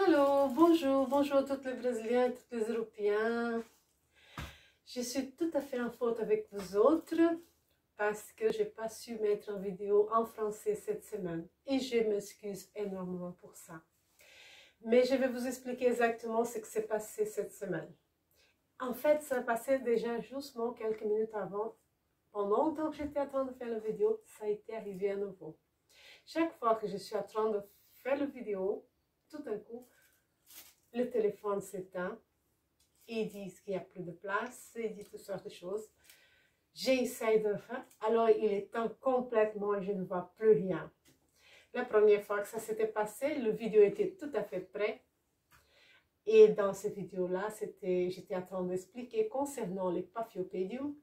Allô, bonjour, bonjour à tous les Brésiliens et tous les Européens. Je suis tout à fait en faute avec vous autres parce que je n'ai pas su mettre en vidéo en français cette semaine et je m'excuse énormément pour ça. Mais je vais vous expliquer exactement ce qui s'est passé cette semaine. En fait, ça passait déjà justement quelques minutes avant. Pendant le temps que j'étais en train de faire la vidéo, ça a été arrivé à nouveau. Chaque fois que je suis en train de faire la vidéo, tout d'un coup, le téléphone s'éteint. Ils disent qu'il n'y a plus de place, ils disent toutes sortes de choses. J'essaie de faire, alors il éteint complètement et je ne vois plus rien. La première fois que ça s'était passé, la vidéo était tout à fait prête. Et dans cette vidéo-là, j'étais en train d'expliquer concernant les Paphiopédium,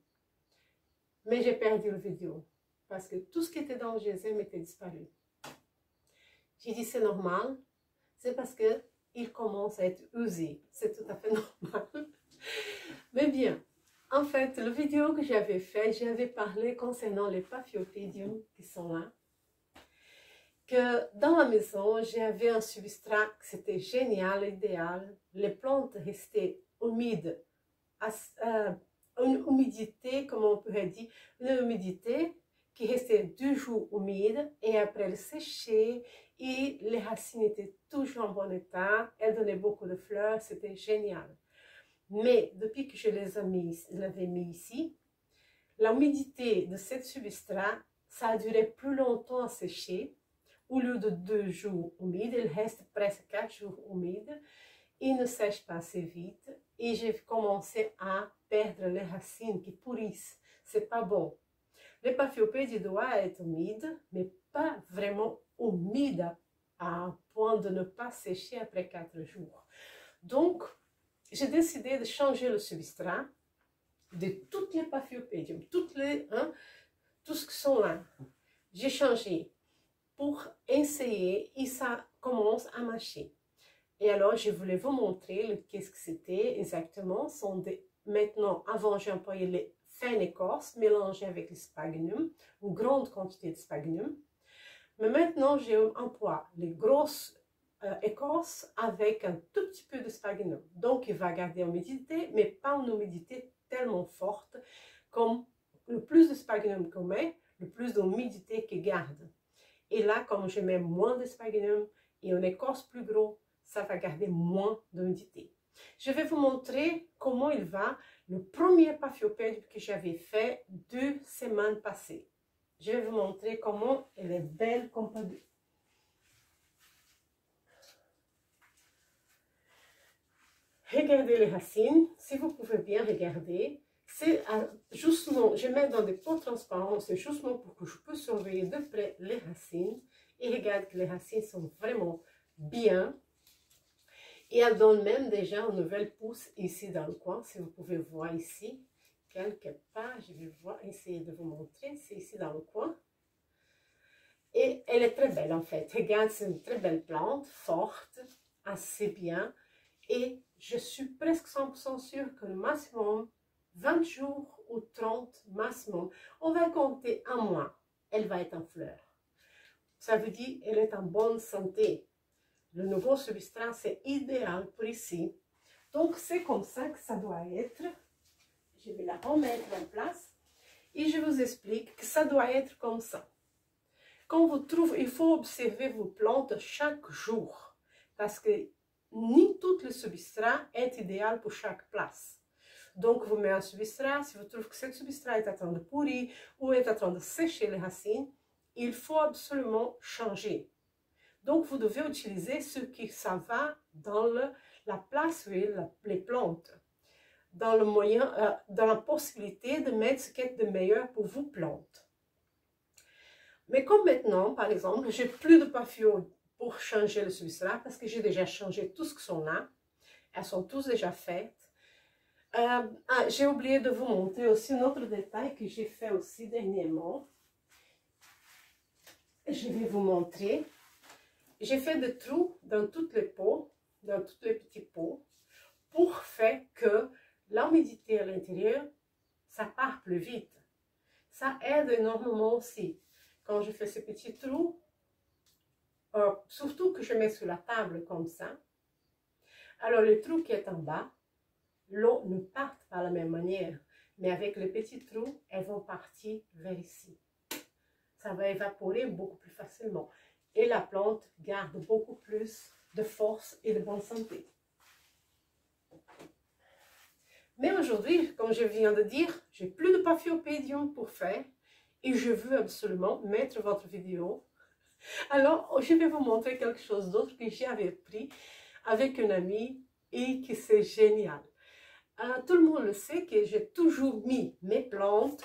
mais j'ai perdu la vidéo parce que tout ce qui était dans le GSM était disparu. J'ai dit c'est normal, c'est parce que il commence à être usé, c'est tout à fait normal. Mais bien, en fait, la vidéo que j'avais faite, j'avais parlé concernant les Paphiopédium qui sont là. Que dans la maison, j'avais un substrat qui c'était génial, idéal. Les plantes restaient humides, une humidité, comme on pourrait dire, une humidité qui restait 2 jours humide et après elle séchait et les racines étaient toujours en bon état. Elles donnaient beaucoup de fleurs, c'était génial. Mais depuis que je les avais mis ici, l'humidité de cette substrat, ça a duré plus longtemps à sécher. Au lieu de 2 jours humides, il reste presque 4 jours humides. Il ne sèche pas assez vite et j'ai commencé à perdre les racines qui pourrissent. C'est pas bon. Les Paphiopédies doivent être humides, mais pas vraiment humides à un point de ne pas sécher après 4 jours. Donc, j'ai décidé de changer le substrat de toutes les Paphiopédium, tout ce qui sont là. J'ai changé pour essayer et ça commence à marcher. Et alors, je voulais vous montrer qu'est-ce que c'était exactement. Maintenant, avant, j'ai employé les fines écorces mélangées avec le sphagnum, une grande quantité de sphagnum. Mais maintenant, j'emploie les grosses écorces avec un tout petit peu de sphagnum. Donc, il va garder l'humidité, mais pas une humidité tellement forte comme le plus de sphagnum qu'on met, le plus d'humidité qu'il garde. Et là, comme je mets moins de sphagnum et une écorce plus gros, ça va garder moins d'humidité. Je vais vous montrer comment il va le premier Paphiopédium que j'avais fait 2 semaines passées. Je vais vous montrer comment elle est belle comme pas deux. Regardez les racines, si vous pouvez bien regarder. C'est justement, je mets dans des pots transparents, c'est justement pour que je puisse surveiller de près les racines. Et regarde que les racines sont vraiment bien. Et elles donnent même déjà une nouvelle pousse ici dans le coin, si vous pouvez voir ici. Quelque part, je vais essayer de vous montrer, c'est ici dans le coin. Et elle est très belle en fait. Regarde, c'est une très belle plante, forte, assez bien. Et je suis presque 100% sûre que le maximum, 20 jours ou 30 maximum, on va compter un mois, elle va être en fleurs. Ça veut dire qu'elle est en bonne santé. Le nouveau substrat, c'est idéal pour ici. Donc, c'est comme ça que ça doit être. Je vais la remettre en place. Et je vous explique que ça doit être comme ça. Quand vous trouvez, il faut observer vos plantes chaque jour. Parce que ni tout le substrat est idéal pour chaque place. Donc, vous mettez un substrat, si vous trouvez que ce substrat est en train de pourrir ou est en train de sécher les racines, il faut absolument changer. Donc, vous devez utiliser ce qui ça va dans la place où les plantes, dans le moyen, dans la possibilité de mettre ce qui est de meilleur pour vos plantes. Mais comme maintenant, par exemple, j'ai plus de Paphio pour changer le substrat parce que j'ai déjà changé tout ce qui sont là. Elles sont tous déjà faites. J'ai oublié de vous montrer aussi un autre détail que j'ai fait aussi dernièrement. Je vais vous montrer. J'ai fait des trous dans toutes les pots, dans tous les petits pots, pour faire que l'humidité à l'intérieur, ça part plus vite. Ça aide énormément aussi. Quand je fais ces petits trous, surtout que je mets sur la table comme ça, Alors, le trou qui est en bas, l'eau ne part pas de la même manière. Mais avec les petits trous, elles vont partir vers ici. Ça va évaporer beaucoup plus facilement. Et la plante garde beaucoup plus de force et de bonne santé. Mais aujourd'hui, comme je viens de dire, j'ai plus de Paphiopédium pour faire. Et je veux absolument mettre votre vidéo. Alors, je vais vous montrer quelque chose d'autre que j'avais pris avec une amie et que c'est génial. Tout le monde le sait que j'ai toujours mis mes plantes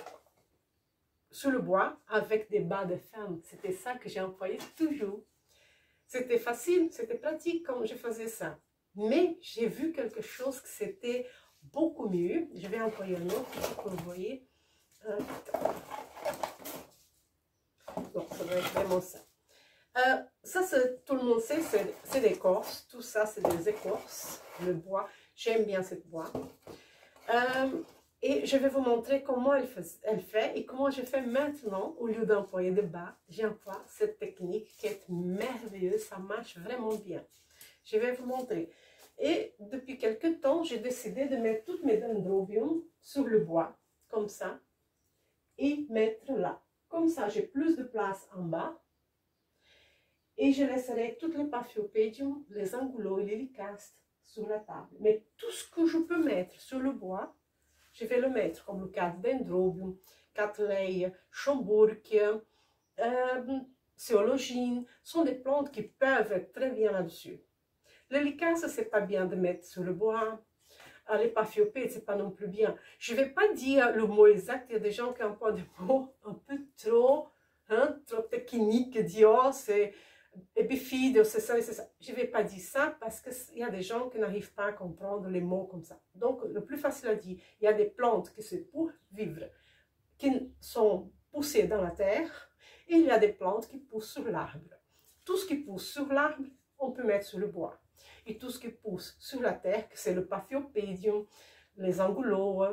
sur le bois avec des bas de femme. C'était ça que j'ai employé toujours. C'était facile, c'était pratique quand je faisais ça. Mais j'ai vu quelque chose que c'était beaucoup mieux. Je vais employer un autre pour que vous voyez. Donc, ça doit être vraiment ça. Ça, tout le monde sait, c'est l'écorce. Tout ça, c'est des écorces. Le bois, j'aime bien cette bois. Et je vais vous montrer comment elle fait et comment je fais maintenant. Au lieu d'employer de bas, j'emploie cette technique qui est merveilleuse. Ça marche vraiment bien. Je vais vous montrer. Et depuis quelques temps, j'ai décidé de mettre toutes mes dendrobiums sur le bois, comme ça, et mettre là. Comme ça, j'ai plus de place en bas. Et je laisserai toutes les Paphiopédium, les angulots et les lycastes sur la table. Mais tout ce que je peux mettre sur le bois, je vais le mettre, comme le cas de Dendrobium, Cattleya, Schomburgkia, Céologine, sont des plantes qui peuvent être très bien là-dessus. Les lycastes, c'est pas bien de mettre sur le bois. Les Paphiopédium, c'est pas non plus bien. Je vais pas dire le mot exact, il y a des gens qui emploient des mots un peu trop techniques, disent oh, c'est épiphyte, c'est ça, c'est ça. Je ne vais pas dire ça parce qu'il y a des gens qui n'arrivent pas à comprendre les mots comme ça. Donc, le plus facile à dire, il y a des plantes qui se pour vivre, qui sont poussées dans la terre, et il y a des plantes qui poussent sur l'arbre. Tout ce qui pousse sur l'arbre, on peut mettre sur le bois. Et tout ce qui pousse sur la terre, c'est le Paphiopédium, les angulots,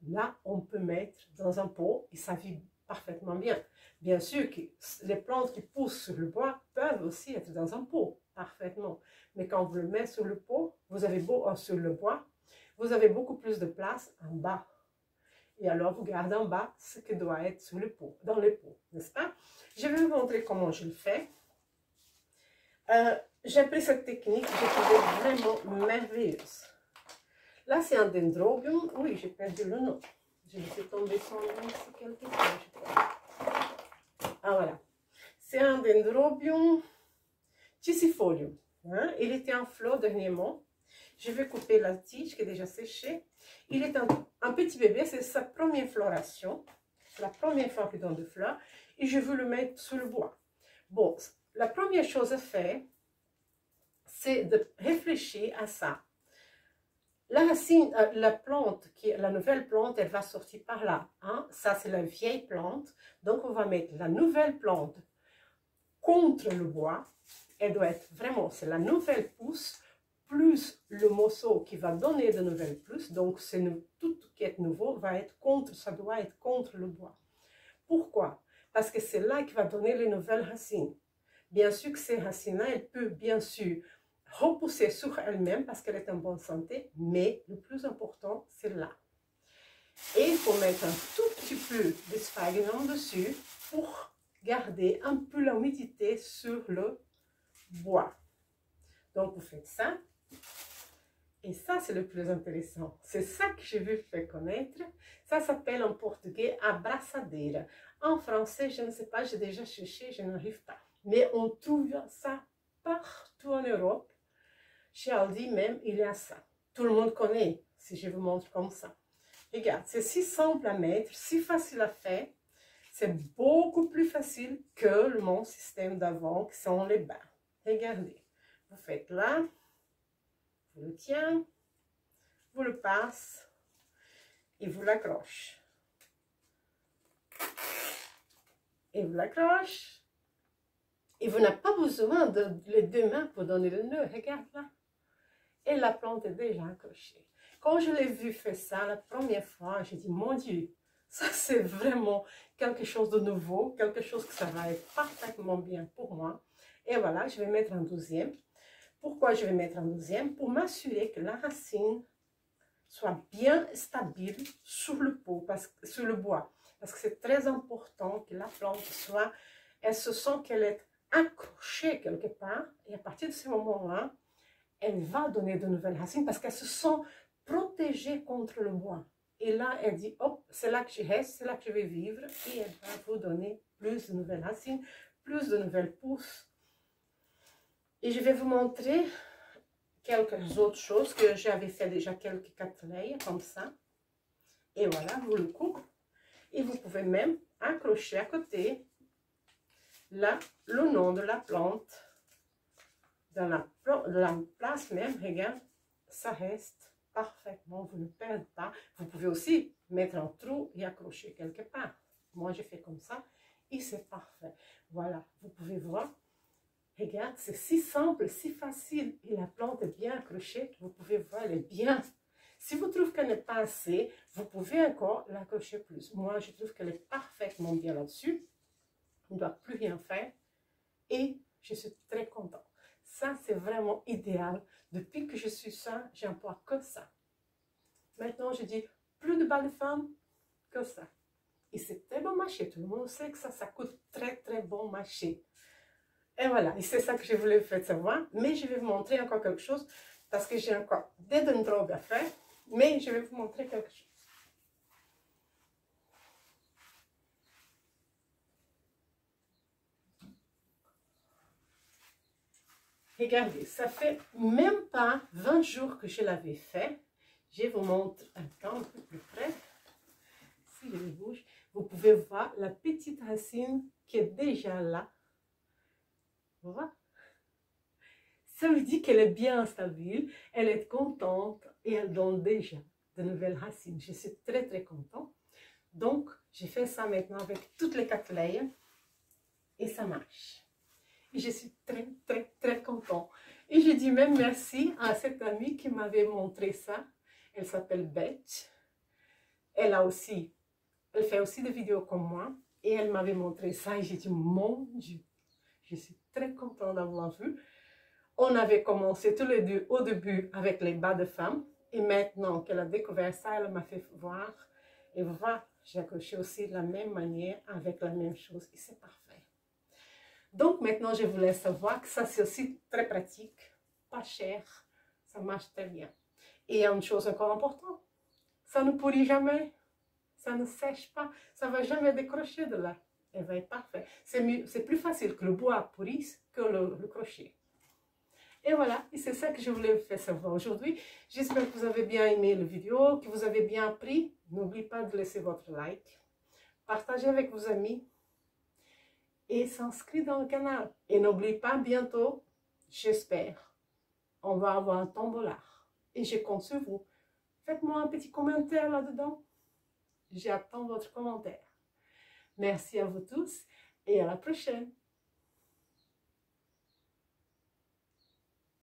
là, on peut mettre dans un pot et ça vit parfaitement bien. Bien sûr que les plantes qui poussent sur le bois peuvent aussi être dans un pot, parfaitement. Mais quand vous le mettez sur le pot, vous avez sur le bois, vous avez beaucoup plus de place en bas. Et alors, vous gardez en bas ce qui doit être sur le pot, dans le pot, n'est-ce pas? Je vais vous montrer comment je le fais. J'ai appris cette technique, je trouvais vraiment merveilleuse. Là, c'est un Dendrobium. Oui, j'ai perdu le nom. Je laissé tomber son nom ici quelque part, je crois. Ah, voilà. C'est un Dendrobium Ticifolium. Hein? Il était en fleur dernièrement. Je vais couper la tige qui est déjà séchée. Il est un petit bébé, c'est sa première floration. C'est la première fois qu'il donne des fleurs. Et je veux le mettre sur le bois. Bon, la première chose à faire, c'est de réfléchir à ça. La racine, la nouvelle plante, elle va sortir par là. Hein? Ça, c'est la vieille plante. Donc, on va mettre la nouvelle plante contre le bois. Elle doit être vraiment, c'est la nouvelle pousse, plus le morceau qui va donner de nouvelles pousses. Donc, tout qui est nouveau va être contre, ça doit être contre le bois. Pourquoi? Parce que c'est là qui va donner les nouvelles racines. Bien sûr que ces racines-là, elles peuvent bien sûr repousser sur elle-même parce qu'elle est en bonne santé, mais le plus important, c'est là. Et il faut mettre un tout petit peu de sphagnum dessus pour garder un peu l'humidité sur le bois. Donc, vous faites ça. Et ça, c'est le plus intéressant. C'est ça que je veux faire connaître. Ça s'appelle en portugais abraçadeira. En français, je ne sais pas, j'ai déjà cherché, je n'arrive pas. Mais on trouve ça partout en Europe. Chez Aldi même, il y a ça. Tout le monde connaît, si je vous montre comme ça. Regarde, c'est si simple à mettre, si facile à faire. C'est beaucoup plus facile que mon système d'avant, qui sont les bains. Regardez, vous faites là, vous le tiens, vous le passez et vous l'accrochez. Et vous l'accrochez. Et vous n'avez pas besoin de les deux mains pour donner le nœud. Regarde là. Et la plante est déjà accrochée. Quand je l'ai vu faire ça la première fois, j'ai dit, mon Dieu, ça c'est vraiment quelque chose de nouveau, quelque chose que ça va être parfaitement bien pour moi. Et voilà, je vais mettre un deuxième. Pourquoi je vais mettre un deuxième? Pour m'assurer que la racine soit bien stable sur le pot, sur le bois. Parce que c'est très important que la plante soit, elle se sent qu'elle est accrochée quelque part. Et à partir de ce moment-là, elle va donner de nouvelles racines parce qu'elle se sent protégée contre le bois. Et là, elle dit, hop, c'est là que je reste, c'est là que je vais vivre. Et elle va vous donner plus de nouvelles racines, plus de nouvelles pousses. Et je vais vous montrer quelques autres choses que j'avais fait déjà quelques cateleilles comme ça. Et voilà, vous le coupez. Et vous pouvez même accrocher à côté là, le nom de la plante. Dans la place même, regarde, ça reste parfaitement, vous ne perdez pas. Vous pouvez aussi mettre un trou et accrocher quelque part. Moi, je fais comme ça et c'est parfait. Voilà, vous pouvez voir. Regarde, c'est si simple, si facile. Et la plante est bien accrochée. Vous pouvez voir, elle est bien. Si vous trouvez qu'elle n'est pas assez, vous pouvez encore l'accrocher plus. Moi, je trouve qu'elle est parfaitement bien là-dessus. On ne doit plus rien faire. Et je suis très contente. Ça, c'est vraiment idéal. Depuis que je suis ça, j'emploie que ça. Maintenant, je dis plus de balles de femme que ça. Et c'est très bon marché. Tout le monde sait que ça coûte très, très bon marché. Et voilà, et c'est ça que je voulais vous faire savoir. Mais je vais vous montrer encore quelque chose parce que j'ai encore des dendrobes à faire. Mais je vais vous montrer quelque chose. Regardez, ça fait même pas 20 jours que je l'avais fait. Je vous montre un peu plus près. Si je les bouge, vous pouvez voir la petite racine qui est déjà là. Vous voyez? Ça veut dire qu'elle est bien stable, elle est contente et elle donne déjà de nouvelles racines. Je suis très très contente. Donc, j'ai fait ça maintenant avec toutes les cateleilles et ça marche. Et je suis très très très contente. Et je dis même merci à cette amie qui m'avait montré ça. Elle s'appelle Beth. Elle fait aussi des vidéos comme moi. Et elle m'avait montré ça et j'ai dit, mon Dieu, je suis très contente d'avoir vu. On avait commencé tous les deux au début avec les bas de femme. Et maintenant qu'elle a découvert ça, elle m'a fait voir. Et voilà, j'ai accroché aussi de la même manière avec la même chose. Et c'est parfait. Donc maintenant, je vous laisse savoir que ça, c'est aussi très pratique, pas cher, ça marche très bien. Et il y a une chose encore importante, ça ne pourrit jamais, ça ne sèche pas, ça ne va jamais décrocher de là. Elle va être parfaite. C'est plus facile que le bois pourrisse que le crochet. Et voilà, et c'est ça que je voulais vous faire savoir aujourd'hui. J'espère que vous avez bien aimé la vidéo, que vous avez bien appris. N'oubliez pas de laisser votre like, partagez avec vos amis. Et s'inscrire dans le canal. Et n'oubliez pas, bientôt, j'espère, on va avoir un tombola. Et je compte sur vous. Faites-moi un petit commentaire là-dedans. J'attends votre commentaire. Merci à vous tous et à la prochaine.